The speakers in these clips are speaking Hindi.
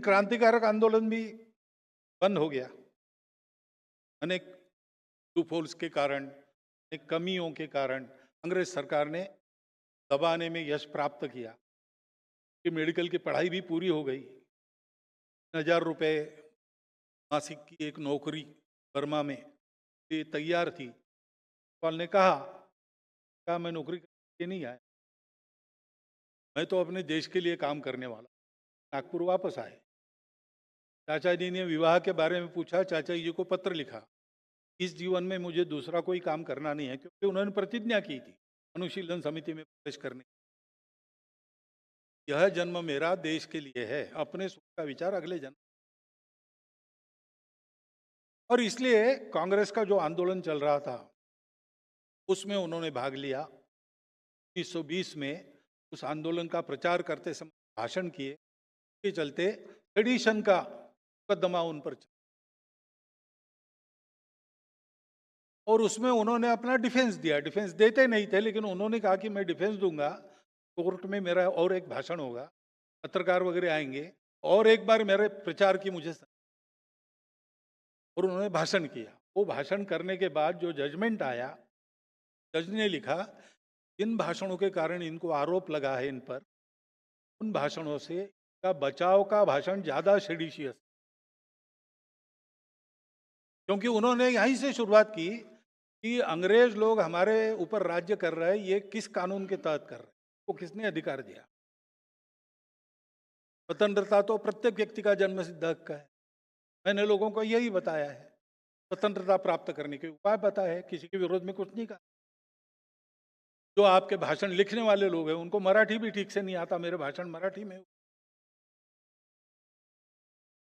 क्रांतिकारक आंदोलन भी बंद हो गया। अनेक लूपहोल्स के कारण, अनेक कमियों के कारण अंग्रेज सरकार ने दबाने में यश प्राप्त किया कि मेडिकल की पढ़ाई भी पूरी हो गई। 1,000 रुपये मासिक की एक नौकरी बर्मा में ये तैयार थी। पाल ने कहा मैं नौकरी के नहीं आया, मैं तो अपने देश के लिए काम करने वाला। नागपुर वापस आए। चाचा जी ने विवाह के बारे में पूछा, चाचा जी को पत्र लिखा, इस जीवन में मुझे दूसरा कोई काम करना नहीं है, क्योंकि उन्होंने प्रतिज्ञा की थी अनुशीलन समिति में प्रवेश करने। यह जन्म मेरा देश के लिए है, अपने सुख का विचार अगले जन्म। और इसलिए कांग्रेस का जो आंदोलन चल रहा था उसमें उन्होंने भाग लिया। 1920 में उस आंदोलन का प्रचार करते समय भाषण किए, के चलते सेडिशन का मुकदमा उन पर चला और उसमें उन्होंने अपना डिफेंस दिया। डिफेंस देते नहीं थे, लेकिन उन्होंने कहा कि मैं डिफेंस दूंगा, कोर्ट में मेरा और एक भाषण होगा, पत्रकार वगैरह आएंगे और एक बार मेरे प्रचार की मुझे। और उन्होंने भाषण किया। वो भाषण करने के बाद जो जजमेंट आया, जज ने लिखा जिन भाषणों के कारण इनको आरोप लगा है इन पर, उन भाषणों से का बचाव का भाषण ज्यादा सेडिशियस, क्योंकि उन्होंने यहीं से शुरुआत की कि अंग्रेज लोग हमारे ऊपर राज्य कर रहे हैं, ये किस कानून के तहत कर रहे हैं, वो किसने अधिकार दिया। स्वतंत्रता तो प्रत्येक व्यक्ति का जन्म सिद्ध हक है। मैंने लोगों को यही बताया है, स्वतंत्रता प्राप्त करने के उपाय बताए हैं, किसी के विरोध में कुछ नहीं कहा। जो आपके भाषण लिखने वाले लोग हैं उनको मराठी भी ठीक से नहीं आता, मेरे भाषण मराठी में।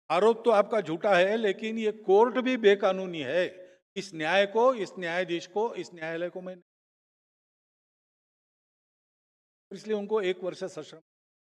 आरोप तो आपका झूठा है, लेकिन ये कोर्ट भी बेकानूनी है। इस न्याय को, इस न्यायाधीश को, इस न्यायालय को मैं, इसलिए उनको 1 वर्ष सश्रम